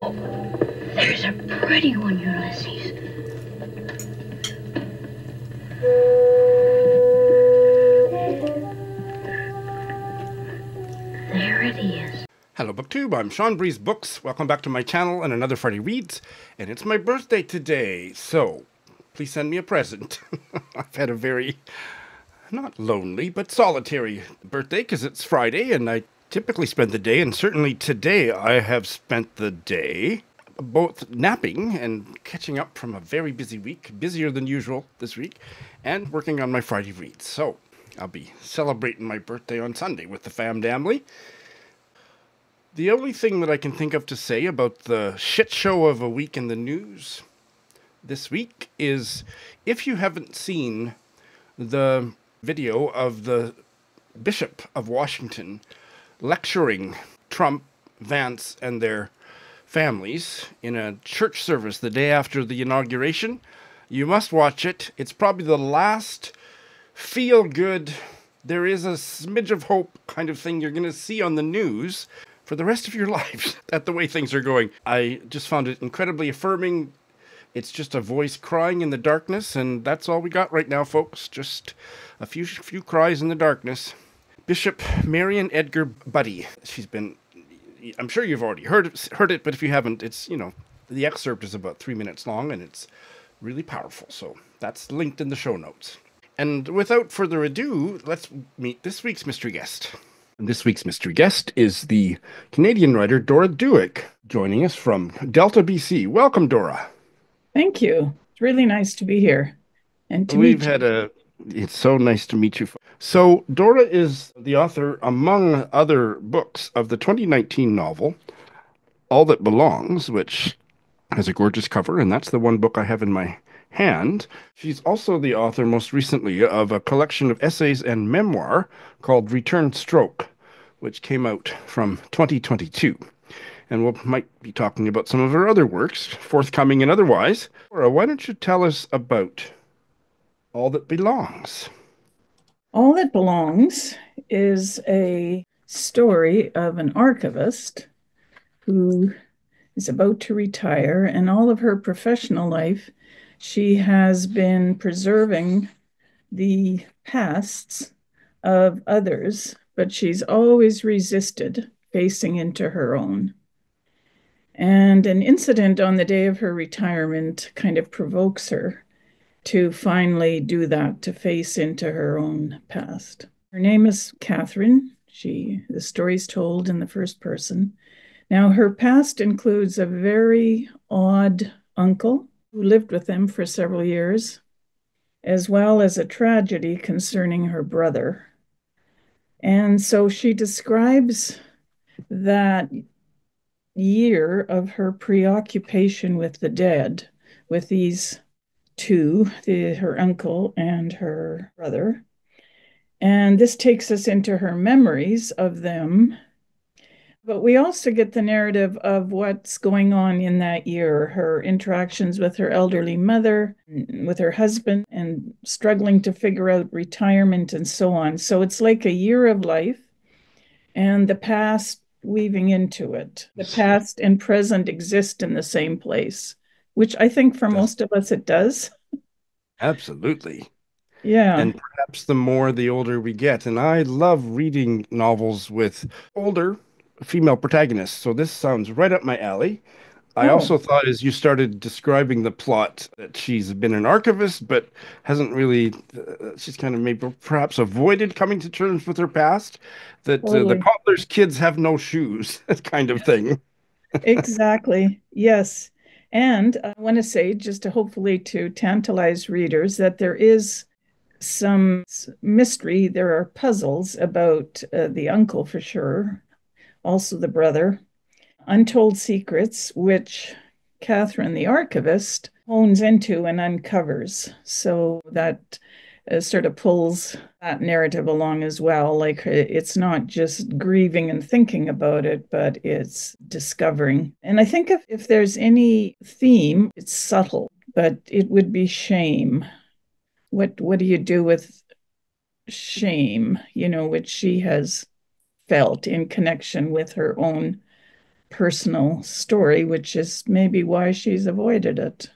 Oh, there's a pretty one, Ulysses. There it is. Hello BookTube, I'm Sean Breeze Books. Welcome back to my channel and another Friday Reads. And it's my birthday today, so please send me a present. I've had a very, not lonely, but solitary birthday because it's Friday and I typically spend the day, and certainly today I have spent the day both napping and catching up from a very busy week, busier than usual this week, and working on my Friday Reads. So I'll be celebrating my birthday on Sunday with the family. The only thing that I can think of to say about the shit show of a week in the news this week is, if you haven't seen the video of the Bishop of Washington lecturing Trump, Vance, and their families in a church service the day after the inauguration, you must watch it. It's probably the last feel-good, there is a smidge of hope kind of thing you're going to see on the news for the rest of your lives at the way things are going. I just found it incredibly affirming. It's just a voice crying in the darkness, and that's all we got right now, folks. Just a few cries in the darkness. Bishop Marion Edgar Buddy. She's been, I'm sure you've already heard it, but if you haven't, it's, the excerpt is about 3 minutes long, and it's really powerful. So that's linked in the show notes. And without further ado, let's meet this week's mystery guest. And this week's mystery guest is the Canadian writer Dora Duick, joining us from Delta, BC. Welcome, Dora. Thank you. It's really nice to be here and to meet you. It's so nice to meet you. So Dora is the author, among other books, of the 2019 novel, All That Belongs, which has a gorgeous cover, and that's the one book I have in my hand. She's also the author, most recently, of a collection of essays and memoir called Return Stroke, which came out from 2022. And we might be talking about some of her other works, forthcoming and otherwise. Dora, why don't you tell us about All That Belongs? All That Belongs is a story of an archivist who is about to retire, and all of her professional life, she has been preserving the pasts of others, but she's always resisted facing into her own. And an incident on the day of her retirement kind of provokes her to finally do that, to face into her own past. Her name is Catherine. The story's told in the first person. Now, her past includes a very odd uncle who lived with them for several years, as well as a tragedy concerning her brother. And so she describes that year of her preoccupation with the dead, with these two, her uncle and her brother. And this takes us into her memories of them. But we also get the narrative of what's going on in that year, her interactions with her elderly mother, with her husband, and struggling to figure out retirement and so on. So it's like a year of life and the past weaving into it. The past and present exist in the same place, which I think for most of us it does. Absolutely. Yeah. And perhaps the more the older we get. And I love reading novels with older female protagonists. So this sounds right up my alley. I also thought, as you started describing the plot, that she's been an archivist, but hasn't really, she's kind of maybe perhaps avoided coming to terms with her past, that the cobbler's kids have no shoes, that kind of thing. Exactly. Yes. And I want to say, just to hopefully to tantalize readers, that there is some mystery. There are puzzles about the uncle for sure, also the brother, untold secrets, which Catherine, the archivist, hones into and uncovers. So that sort of pulls that narrative along as well. Like, it's not just grieving and thinking about it, but it's discovering. And I think if there's any theme, it's subtle, but it would be shame. What do you do with shame, which she has felt in connection with her own personal story, which is maybe why she's avoided it.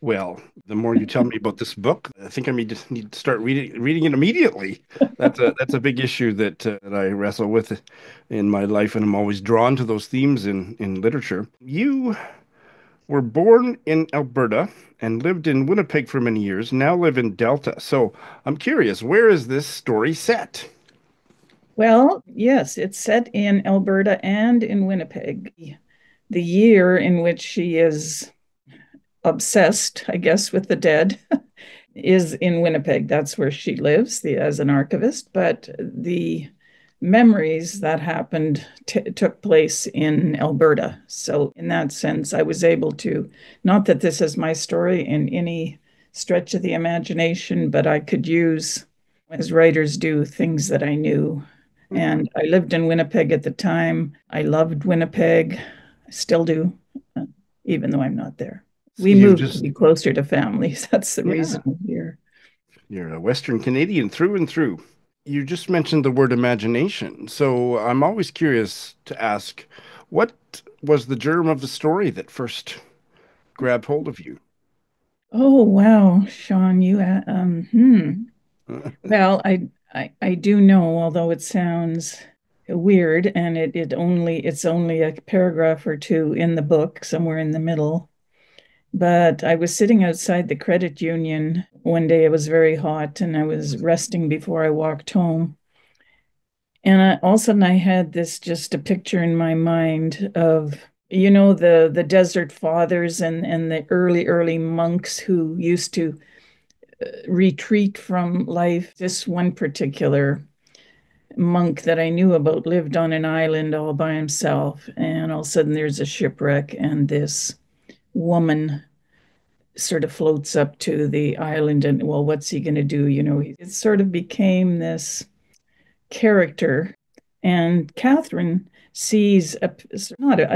Well, the more you tell me about this book, I think just need to start reading it immediately. That's a big issue that I wrestle with in my life, and I'm always drawn to those themes in literature. You were born in Alberta and lived in Winnipeg for many years, now live in Delta. So I'm curious, where is this story set? Well, yes, it's set in Alberta and in Winnipeg. The year in which she is obsessed, I guess, with the dead is in Winnipeg. That's where she lives as an archivist. But the memories that happened took place in Alberta. So, in that sense, I was able to, not that this is my story in any stretch of the imagination, but I could use, as writers do, things that I knew. And I lived in Winnipeg at the time. I loved Winnipeg. I still do, even though I'm not there. We moved to be closer to families. That's the reason we're here. You're a Western Canadian through and through. You just mentioned the word imagination. So I'm always curious to ask, what was the germ of the story that first grabbed hold of you? Oh, wow, Sean, Well, I do know, although it sounds weird, and it's only a paragraph or two in the book, somewhere in the middle. But I was sitting outside the credit union one day. It was very hot, and I was resting before I walked home. And all of a sudden, I had just a picture in my mind of, the desert fathers and the early monks who used to retreat from life. This one particular monk that I knew about lived on an island all by himself, and all of a sudden there's a shipwreck, and this woman sort of floats up to the island, and well, what's he going to do? It sort of became this character, and Catherine sees I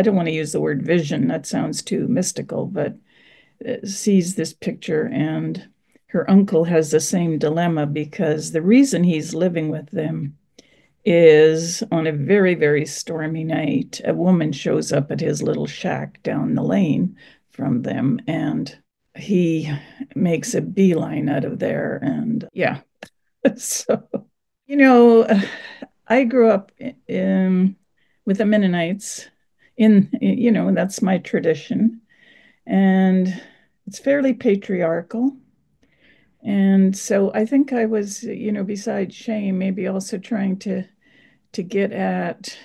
don't want to use the word vision, that sounds too mystical, but sees this picture, and her uncle has the same dilemma, because the reason he's living with them is on a very, very stormy night, a woman shows up at his little shack down the lane from them, and he makes a beeline out of there. And yeah, so, I grew up with the Mennonites that's my tradition. And it's fairly patriarchal. And so I think I was, besides shame, maybe also trying to get at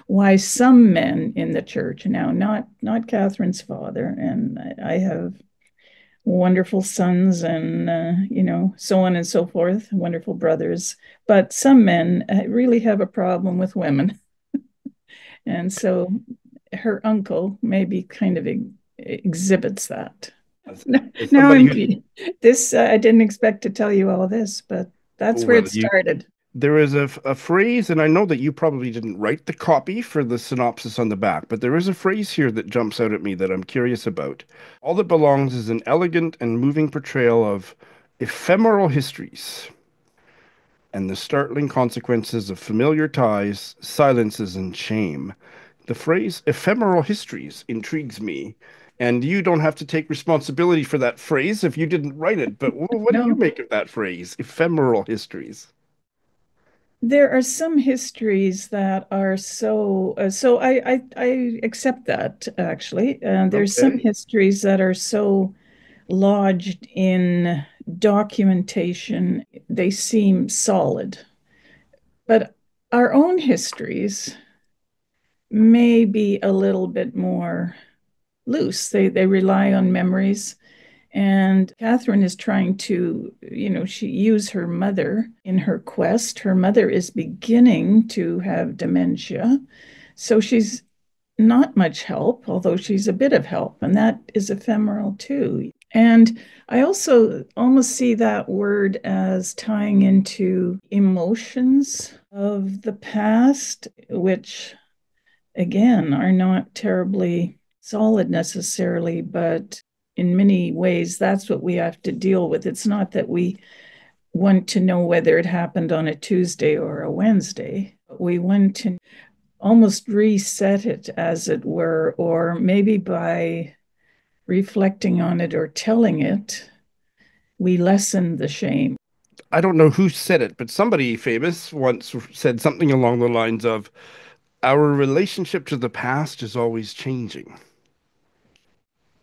why some men in the church now, not Catherine's father, and I have wonderful sons and so on and so forth, wonderful brothers, but some men really have a problem with women. And so her uncle maybe kind of exhibits that. Now I didn't expect to tell you all of this, but that's where it started. There is a phrase, and I know that you probably didn't write the copy for the synopsis on the back, but there is a phrase here that jumps out at me that I'm curious about. All that belongs is an elegant and moving portrayal of ephemeral histories and the startling consequences of familiar ties, silences, and shame. The phrase ephemeral histories intrigues me. And you don't have to take responsibility for that phrase if you didn't write it. But what do you make of that phrase, ephemeral histories? There are some histories that are so I accept that, actually. There's some histories that are so lodged in documentation, they seem solid. But our own histories may be a little bit more loose. They rely on memories. And Catherine is trying to, she use her mother in her quest. Her mother is beginning to have dementia. So she's not much help, although she's a bit of help. And that is ephemeral too. And I also almost see that word as tying into emotions of the past, which again are not terribly solid necessarily, but in many ways, that's what we have to deal with. It's not that we want to know whether it happened on a Tuesday or a Wednesday. We want to almost reset it, as it were, or maybe by reflecting on it or telling it, we lessen the shame. I don't know who said it, but somebody famous once said something along the lines of, our relationship to the past is always changing.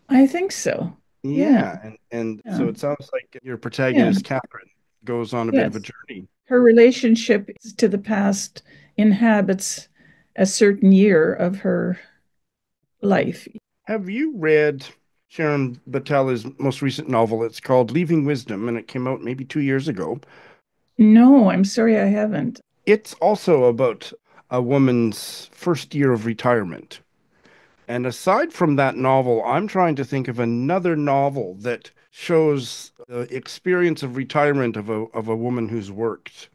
I think so. Yeah, Yeah, and yeah, so it sounds like your yeah, protagonist, Catherine, goes on a bit of a yes. journey. Her relationship to the past inhabits a certain year of her life. Have you read Sharon Butala's most recent novel? It's called Leaving Wisdom, and it came out maybe 2 years ago. No, I'm sorry, I haven't. It's also about a woman's first year of retirement. And aside from that novel, I'm trying to think of another novel that shows the experience of retirement of a woman who's worked.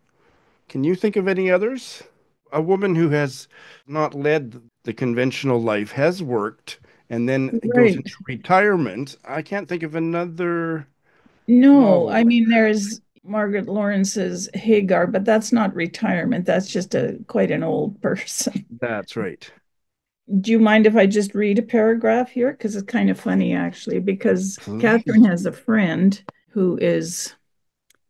Can you think of any others? A woman who has not led the conventional life, has worked, and then goes Right. into retirement. I can't think of another No, novel I like mean, there's Margaret Lawrence's Hagar, but that's not retirement. That's just quite an old person. that. That's right. Do you mind if I just read a paragraph here? Because it's kind of funny, actually, because Catherine Please. has a friend who is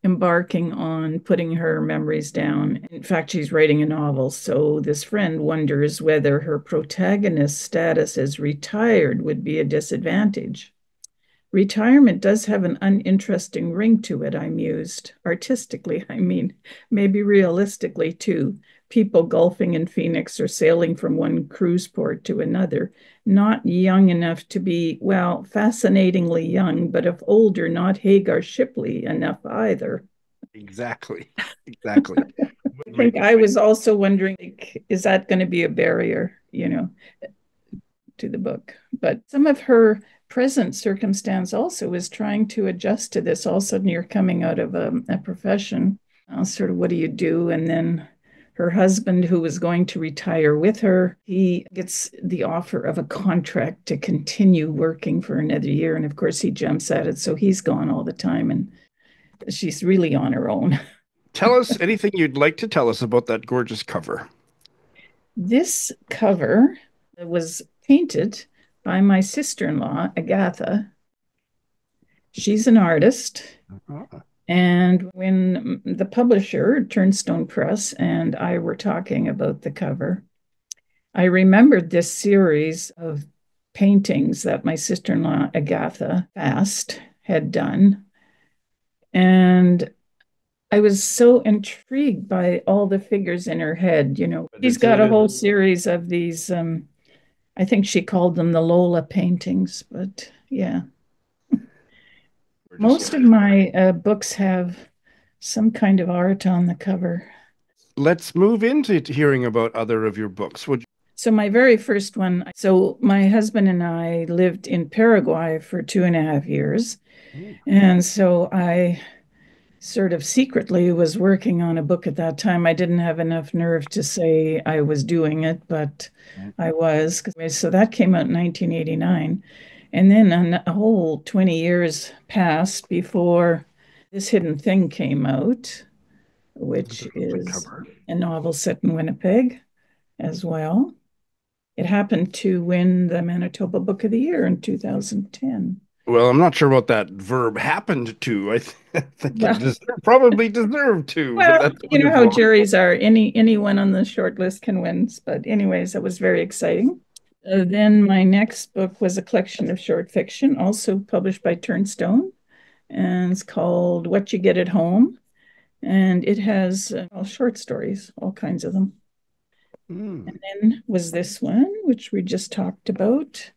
embarking on putting her memories down. In fact, she's writing a novel. So this friend wonders whether her protagonist's status as retired would be a disadvantage. Retirement does have an uninteresting ring to it, I mused. Artistically, I mean, maybe realistically too. People golfing in Phoenix or sailing from one cruise port to another, not young enough to be, well, fascinatingly young, but if older, not Hagar Shipley enough either. Exactly. Exactly. I Right. think I was also wondering, like, is that going to be a barrier, to the book? But some of her present circumstance also is trying to adjust to this. All of a sudden, you're coming out of a profession. Sort of, what do you do? And then her husband, who was going to retire with her, he gets the offer of a contract to continue working for another year. And of course, he jumps at it. So he's gone all the time. And she's really on her own. Tell us anything you'd like to tell us about that gorgeous cover. This cover was painted by my sister-in-law, Agatha. She's an artist. Ah, And when the publisher, Turnstone Press, and I were talking about the cover, I remembered this series of paintings that my sister-in-law, Agatha Fast, had done. And I was so intrigued by all the figures in her head. but She's got a whole series of these, I think she called them the Lola paintings, but yeah. we're just Most of my books have some kind of art on the cover. let's move into hearing about other of your books. Would So my very first one, so my husband and I lived in Paraguay for 2.5 years. you? And so I sort of secretly was working on a book at that time. I didn't have enough nerve to say I was doing it, but I was. So that came out in 1989. And then a whole 20 years passed before This Hidden Thing came out, which is Cover. a novel set in Winnipeg as well. It happened to win the Manitoba Book of the Year in 2010. Well, I'm not sure what that verb happened to. I think it Well, probably deserved to, but well, that's you know how wonderful. juries are. Anyone on the short list can win. But anyways, that was very exciting. Then my next book was a collection of short fiction, also published by Turnstone, and it's called What You Get at Home. And it has short stories, all kinds of them. Mm. And then was this one, which we just talked about.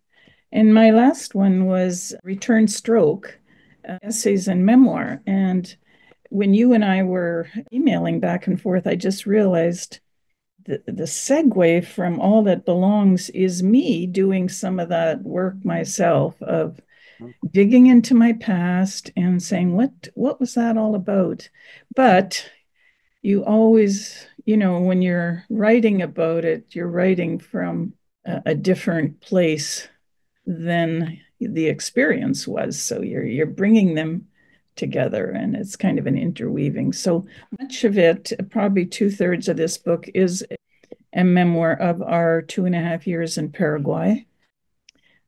And my last one was Return Stroke, essays and memoir. And when you and I were emailing back and forth, I just realized the segue from All That Belongs is me doing some of that work myself of digging into my past and saying, what was that all about? But you always, when you're writing about it, you're writing from a different place than the experience was. So you're bringing them together, and it's kind of an interweaving. So much of it, probably 2/3 of this book, is a memoir of our 2.5 years in Paraguay,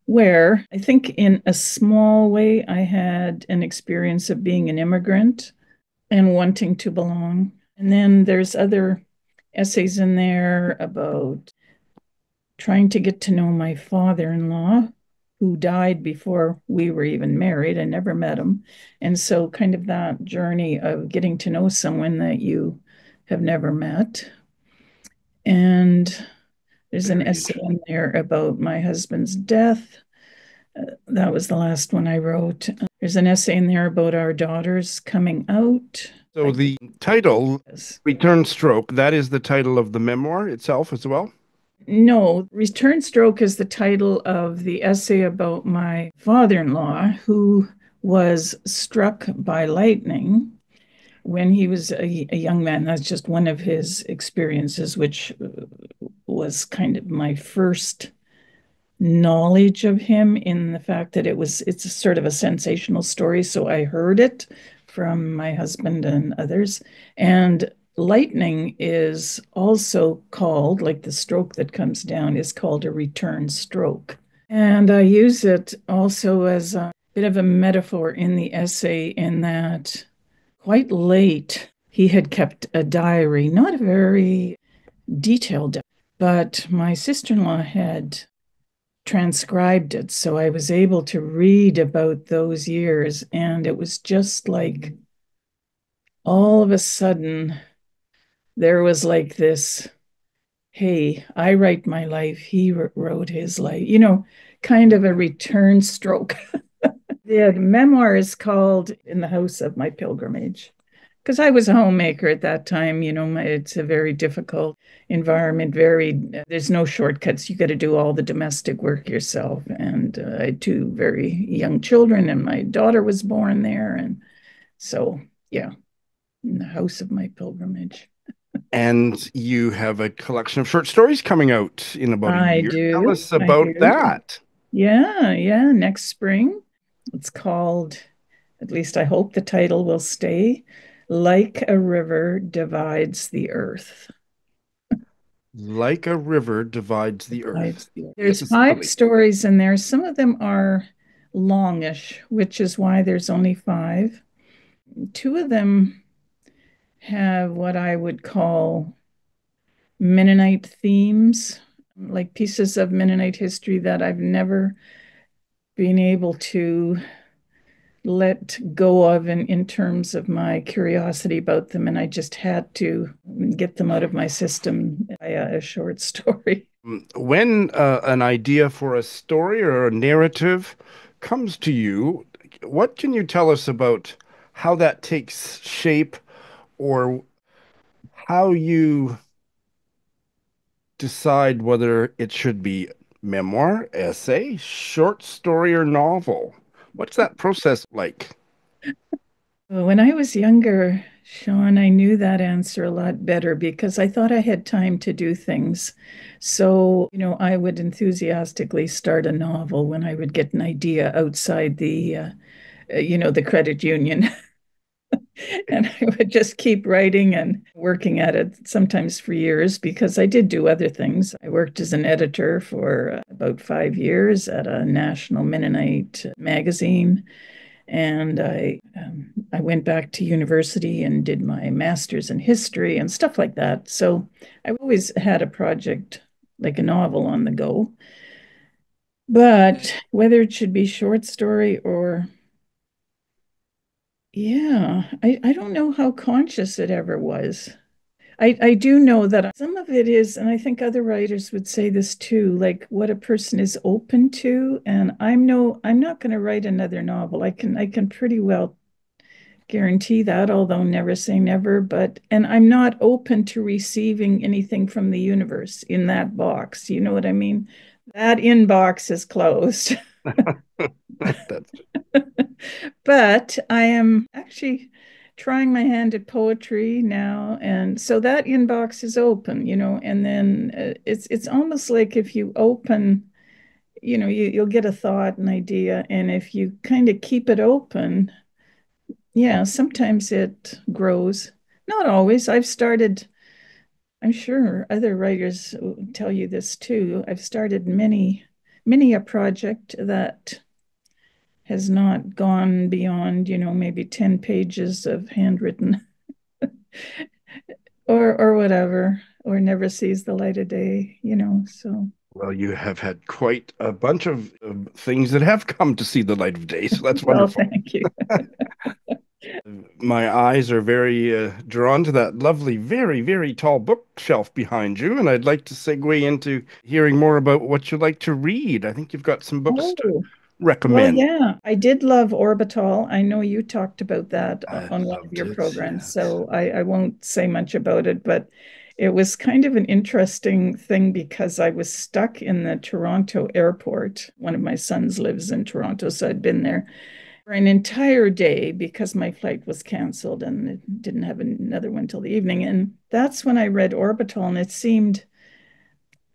where I think in a small way I had an experience of being an immigrant and wanting to belong. And then there's other essays in there about trying to get to know my father-in-law, who died before we were even married. I never met him. And so kind of that journey of getting to know someone that you have never met. And there's an essay in there about my husband's death. That was the last one I wrote. There's an essay in there about our daughters coming out. So the title, Return Stroke, that is the title of the memoir itself as well? No, Return Stroke is the title of the essay about my father-in-law, who was struck by lightning when he was a young man. That's just one of his experiences, which was kind of my first knowledge of him, in the fact that it's a sort of a sensational story. So I heard it from my husband and others. And lightning is also called, like the stroke that comes down, is called a return stroke. And I use it also as a bit of a metaphor in the essay, in that quite late he had kept a diary, not a very detailed, but my sister-in-law had transcribed it. So I was able to read about those years, and it was just like all of a sudden there was like this, hey, I write my life, he wrote his life, kind of a return stroke. The memoir is called In the House of My Pilgrimage, because I was a homemaker at that time. It's a very difficult environment. There's no shortcuts. You got to do all the domestic work yourself. And I had 2 very young children, and my daughter was born there. And so, yeah, In the House of My Pilgrimage. And you have a collection of short stories coming out in about a year. I do. Tell us about that. Yeah, next spring. It's called, at least I hope the title will stay, Like a River Divides the Earth. Like a river divides the earth. There's 5 stories in there. Some of them are longish, which is why there's only 5. 2 of them have what I would call Mennonite themes, like pieces of Mennonite history that I've never been able to let go of in terms of my curiosity about them, and I just had to get them out of my system via a short story. When an idea for a story or a narrative comes to you, what can you tell us about how that takes shape, or how you decide whether it should be memoir, essay, short story, or novel? What's that process like? When I was younger, Sean, I knew that answer a lot better, because I thought I had time to do things. So, I would enthusiastically start a novel when I would get an idea outside the credit union. And I would just keep writing and working at it, sometimes for years, because I did do other things. I worked as an editor for about 5 years at a national Mennonite magazine. And I went back to university and did my master's in history and stuff like that. So I've always had a project, like a novel, on the go. But whether it should be short story or, yeah, I don't know how conscious it ever was. I do know that some of it is, and I think other writers would say this too, like what a person is open to. And I'm not going to write another novel. I can pretty well guarantee that, although never say never. And I'm not open to receiving anything from the universe in that box. You know what I mean? That inbox is closed. But I am actually trying my hand at poetry now, and so that inbox is open, and then it's almost like if you open, you'll get a thought, an idea, and if you kind of keep it open, yeah, sometimes it grows. Not always. I'm sure other writers will tell you this too. I've started many a project that has not gone beyond, maybe 10 pages of handwritten or whatever, or never sees the light of day, so. Well, you have had quite a bunch of things that have come to see the light of day, so that's Well, wonderful. thank you. My eyes are very drawn to that lovely, very, very tall bookshelf behind you, and I'd like to segue into hearing more about what you like to read. I think you've got some books to Oh, well, recommend. yeah, I did love Orbital. I know you talked about that I on one of loved your it, programs, yes. so I won't say much about it, but it was kind of an interesting thing because I was stuck in the Toronto airport. One of my sons lives in Toronto, so I'd been there for an entire day because my flight was canceled and it didn't have another one till the evening. And that's when I read Orbital, and it seemed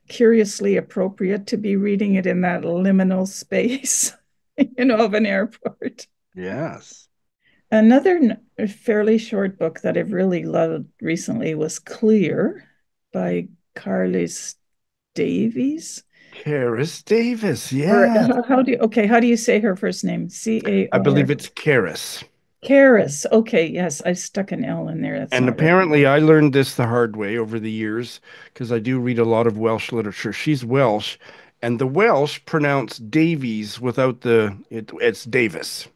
curiously appropriate to be reading it in that liminal space, of an airport. Yes. Another fairly short book that I've really loved recently was Clear by Carys Davies. Carys Davis, Or yes. how do you say her first name? I believe C-A-R. it's Carys. Carys. Okay, yes, I stuck an L in there. That's And not right. apparently, I learned this the hard way over the years because I do read a lot of Welsh literature. She's Welsh, and the Welsh pronounce Davies without it's Davis.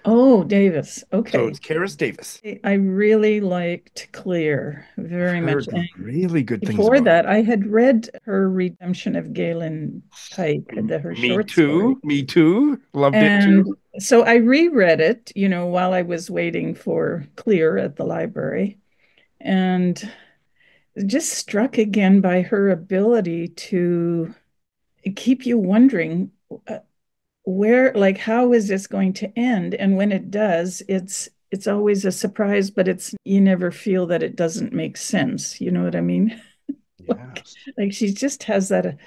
Oh, Davis. So Okay. it's Carys Davis. I really liked Clear I've very much. heard And really good things before about it. that, I had read her redemption of Galen Pike, her Me short story. too. Me too. Loved it too. And so I reread it, while I was waiting for Clear at the library, and just struck again by her ability to keep you wondering where, like, how is this going to end? And when it does, it's always a surprise, but you never feel that it doesn't make sense. You know what I mean? like, Yes. like she just has that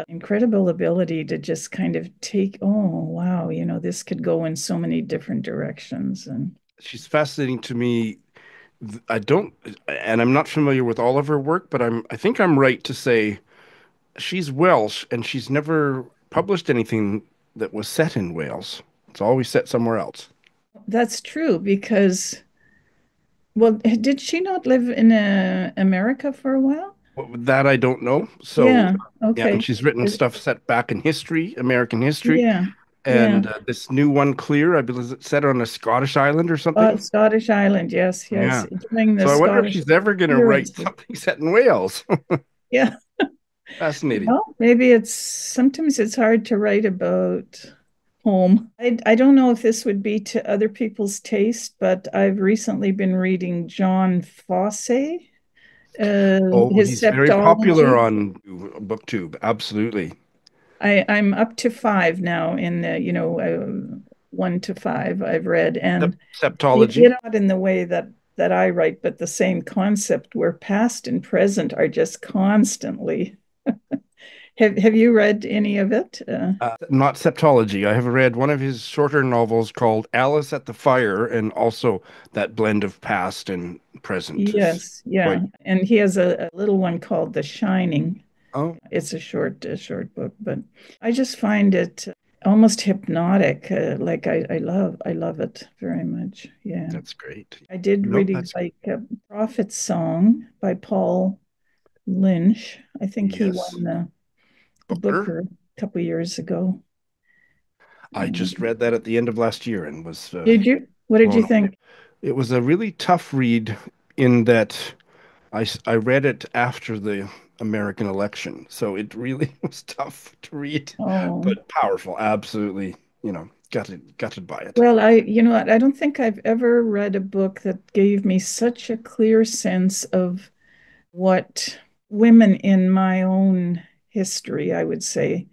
incredible ability to just kind of take, oh wow, this could go in so many different directions. And She's fascinating to me. I don't, and I'm not familiar with all of her work, but I think I'm right to say she's Welsh and she's never published anything that was set in Wales. It's always set somewhere else. that's true because, well, did she not live in America for a while? That I don't know. So, Yeah, yeah, and okay. she's written stuff set back in history, American history. Yeah, yeah. And this new one, Clear, I believe it's set on a Scottish island or something. Scottish Island, yes, yes. Yeah. Doing the So I wonder if Scottish she's ever going to write experiences. something set in Wales. Yeah. Fascinating. Well, maybe sometimes it's hard to write about home. I don't know if this would be to other people's taste, but I've recently been reading Jon Fosse, Oh, his he's very popular Septology. on BookTube. Absolutely. I'm up to five now in the, 1 to 5 I've read, and Septology. not in the way that I write, but the same concept where past and present are just constantly. Have you read any of it? Not Septology. I have read one of his shorter novels called Alice at the Fire, and also that blend of past and present is Yes, yeah. quite. And he has a little one called The Shining. Oh, It's a short book, but I just find it almost hypnotic. Like I love it very much. Yeah. that's great. I did No, really that's like Prophet's Song by Paul Lynch. I think he yes. won the Booker. Booker a couple of years ago. I just Um, read that at the end of last year and was did you? What did you blown away. think? It was a really tough read in that I read it after the American election, so it really was tough to read, Oh, but powerful. Absolutely, gutted by it. well, what, I don't think I've ever read a book that gave me such a clear sense of what women in my own history, I would say,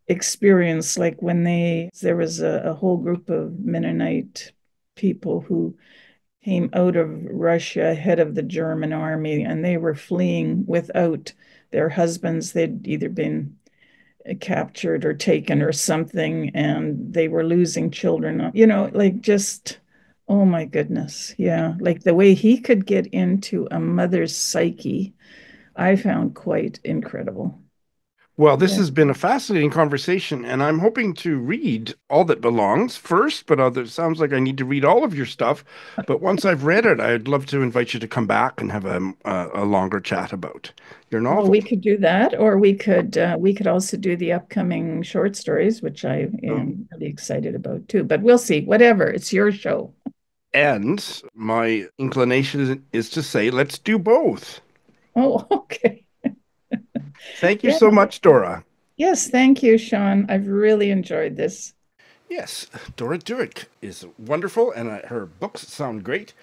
experience. Like when there was a whole group of Mennonite people who came out of Russia ahead of the German army, and they were fleeing without their husbands. They'd either been captured or taken or something, and they were losing children. Like just, oh my goodness. Yeah. Like the way he could get into a mother's psyche I found quite incredible. Well, this Yeah. has been a fascinating conversation, and I'm hoping to read All That Belongs first, but it sounds like I need to read all of your stuff. But once I've read it, I'd love to invite you to come back and have a longer chat about your Well, novel. we could do that, or we could also do the upcoming short stories, which I am really excited about too. But we'll see. Whatever. It's your show. And my inclination is to say, let's do both. Oh, okay. Thank you Yeah. so much, Dora. Yes, thank you, Sean. I've really enjoyed this. Yes, Dora Durick is wonderful, and her books sound great.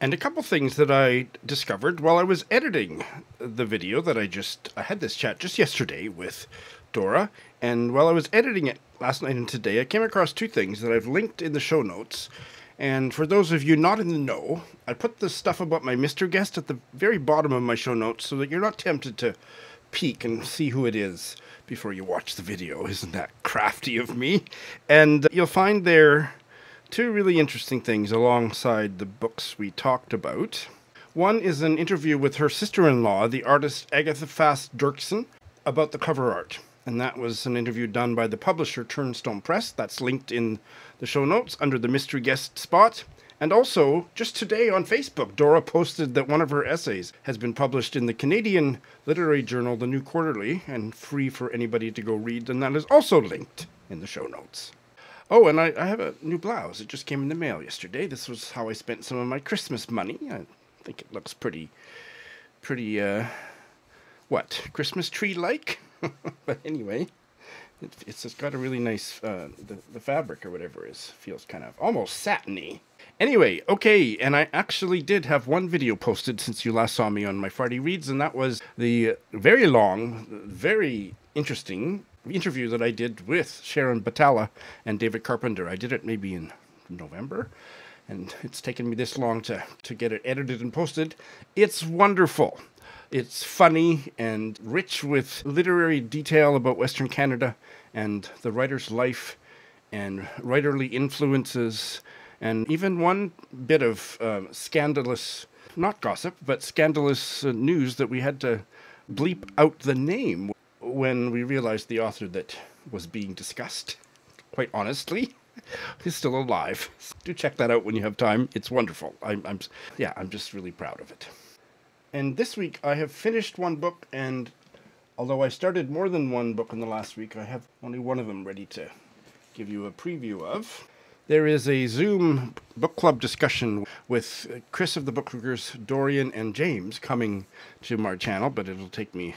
And a couple things that I discovered while I was editing the video that I had this chat just yesterday with Dora. And while I was editing it last night and today, I came across two things that I've linked in the show notes. And for those of you not in the know, I put the stuff about my Mr. Guest at the very bottom of my show notes so that you're not tempted to peek and see who it is before you watch the video. Isn't that crafty of me? And you'll find there two really interesting things alongside the books we talked about. One is an interview with her sister-in-law, the artist Agatha Fast Dirksen, about the cover art. And that was an interview done by the publisher Turnstone Press. That's linked in the show notes under the mystery guest spot. And also, just today on Facebook, Dora posted that one of her essays has been published in the Canadian literary journal, The New Quarterly, and free for anybody to go read. And that is also linked in the show notes. Oh, and I have a new blouse. It just came in the mail yesterday. This was how I spent some of my Christmas money. I think it looks pretty, Christmas tree-like? But anyway, it's just got a really nice, the fabric or whatever feels kind of almost satiny. Anyway, okay, and I actually did have one video posted since you last saw me on my Friday Reads, and that was the very long, very interesting interview that I did with Sharon Butala and David Carpenter. I did it maybe in November, and it's taken me this long to get it edited and posted. It's wonderful. It's funny and rich with literary detail about Western Canada and the writer's life and writerly influences, and even one bit of scandalous, not gossip, but scandalous news that we had to bleep out the name when we realized the author that was being discussed, quite honestly, is still alive. Do check that out when you have time. It's wonderful. I'm just really proud of it. And this week I have finished one book, and although I started more than one book in the last week, I have only one of them ready to give you a preview of. There is a Zoom book club discussion with Chris of the Book Cookers, Dorian, and James coming to my channel, but it'll take me...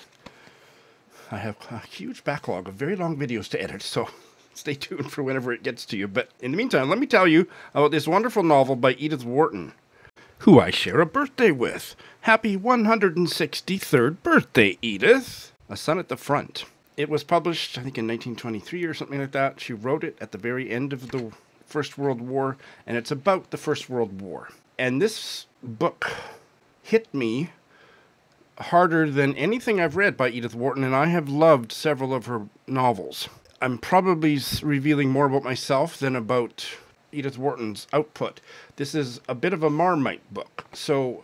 I have a huge backlog of very long videos to edit, so stay tuned for whenever it gets to you. But in the meantime, let me tell you about this wonderful novel by Edith Wharton, who I share a birthday with. Happy 163rd birthday, Edith! A sun at the front. It was published, I think, in 1923 or something like that. She wrote it at the very end of the First World War, and it's about the First World War. And this book hit me harder than anything I've read by Edith Wharton, and I have loved several of her novels. I'm probably revealing more about myself than about Edith Wharton's output. This is a bit of a Marmite book. So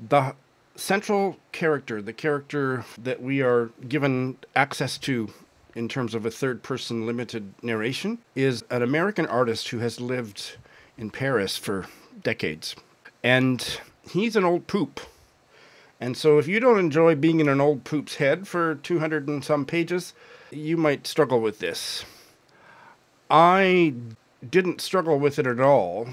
the central character, the character that we are given access to in terms of a third-person limited narration, is an American artist who has lived in Paris for decades. And he's an old poop. And so if you don't enjoy being in an old poop's head for 200 and some pages, you might struggle with this. I didn't struggle with it at all,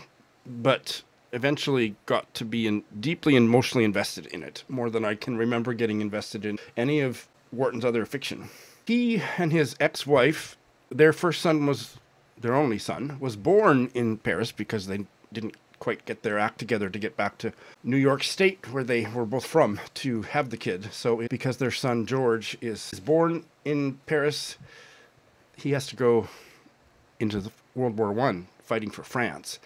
but eventually got to be deeply emotionally invested in it, more than I can remember getting invested in any of Wharton's other fiction. He and his ex-wife, their first son was, their only son, was born in Paris because they didn't quite get their act together to get back to New York State, where they were both from, to have the kid. So because their son George is born in Paris, he has to go into the World War I, fighting for France.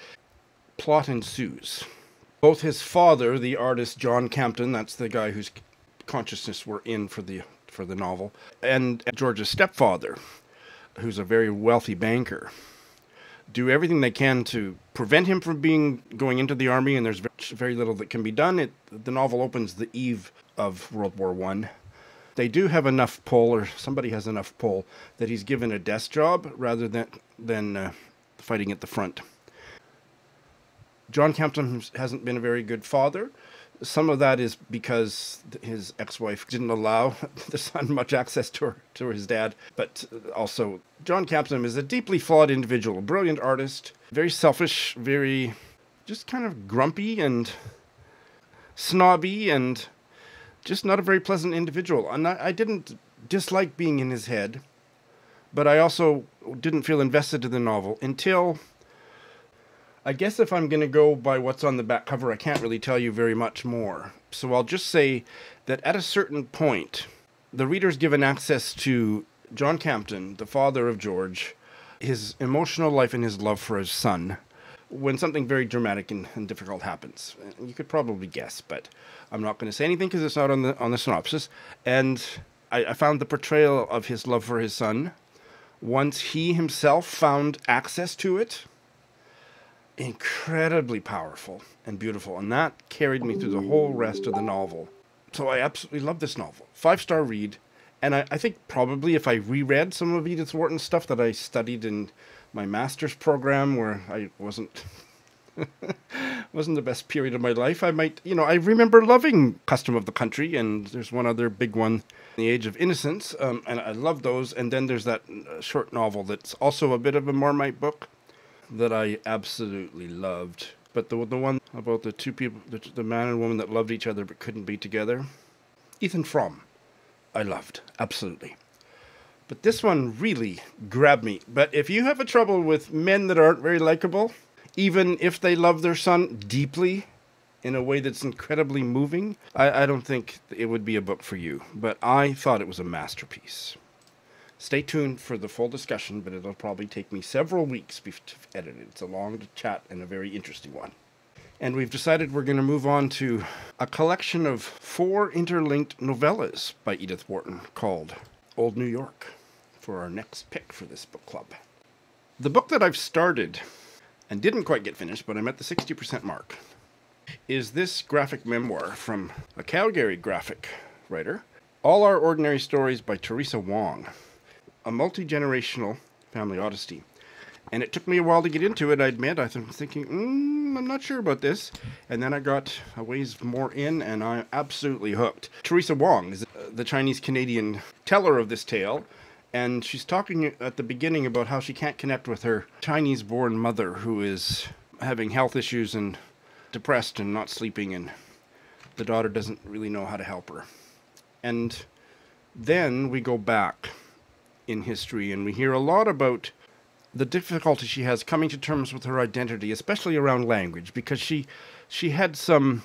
Plot ensues. Both his father, the artist John Campton, that's the guy whose consciousness we're in for the novel, and George's stepfather, who's a very wealthy banker, do everything they can to prevent him from going into the army, and there's very little that can be done. The novel opens the eve of World War I. They do have enough pull, or somebody has enough pull, that he's given a desk job rather than fighting at the front. John Campton hasn't been a very good father. Some of that is because his ex-wife didn't allow the son much access to his dad. But also, John Campton is a deeply flawed individual, a brilliant artist, very selfish, very just kind of grumpy and snobby, and just not a very pleasant individual. And I didn't dislike being in his head, but I also didn't feel invested in the novel until... I guess if I'm going to go by what's on the back cover, I can't really tell you very much more. So I'll just say that at a certain point, the reader's given access to John Campton, the father of George, his emotional life and his love for his son, when something very dramatic and difficult happens. You could probably guess, but I'm not going to say anything because it's not on the synopsis. And I found the portrayal of his love for his son, once he himself found access to it, incredibly powerful and beautiful, and that carried me through the whole rest of the novel. So I absolutely love this novel. 5-star read, and I think probably if I reread some of Edith Wharton's stuff that I studied in my master's program, where I wasn't the best period of my life, I might, I remember loving Custom of the Country, and there's one other big one, The Age of Innocence, and I love those. And then there's that short novel that's also a bit of a Marmite book that I absolutely loved. But the one about the two people, the man and woman that loved each other but couldn't be together, Ethan Frome, I loved, absolutely. But this one really grabbed me. But if you have a trouble with men that aren't very likable, even if they love their son deeply in a way that's incredibly moving, I don't think it would be a book for you. But I thought it was a masterpiece. Stay tuned for the full discussion, but it'll probably take me several weeks to edit it. It's a long chat and a very interesting one. And we've decided we're going to move on to a collection of 4 interlinked novellas by Edith Wharton called Old New York for our next pick for this book club. The book that I've started and didn't quite get finished, but I'm at the 60% mark, is this graphic memoir from a Calgary graphic writer, All Our Ordinary Stories by Teresa Wong. A multi-generational family Odyssey. And it took me a while to get into it, I admit. I was thinking, I'm not sure about this. And then I got a ways more in, and I'm absolutely hooked. Teresa Wong is the Chinese-Canadian teller of this tale, and she's talking at the beginning about how she can't connect with her Chinese-born mother, who is having health issues and depressed and not sleeping, and the daughter doesn't really know how to help her. And then we go back in history, and we hear a lot about the difficulty she has coming to terms with her identity, especially around language, because she had some,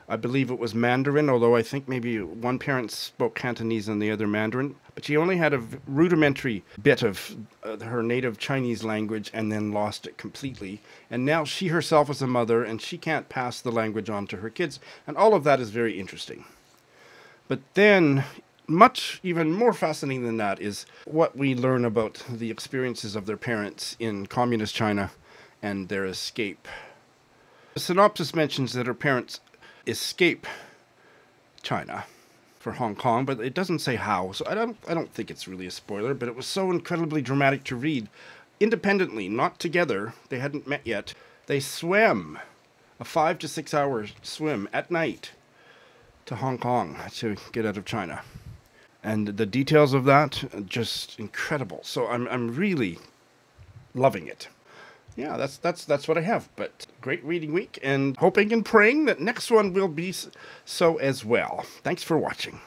I believe it was Mandarin, although I think maybe one parent spoke Cantonese and the other Mandarin, but she only had a rudimentary bit of her native Chinese language and then lost it completely. And now she herself is a mother, and she can't pass the language on to her kids, and all of that is very interesting. But then much even more fascinating than that is what we learn about the experiences of their parents in communist China and their escape. The synopsis mentions that her parents escape China for Hong Kong, but it doesn't say how, so I don't think it's really a spoiler, but it was so incredibly dramatic to read. Independently, not together, they hadn't met yet, they swam a 5 to 6 hour swim at night to Hong Kong to get out of China. And the details of that, just incredible. So I'm really loving it. Yeah, that's what I have. But great reading week, and hoping and praying that next one will be so as well. Thanks for watching.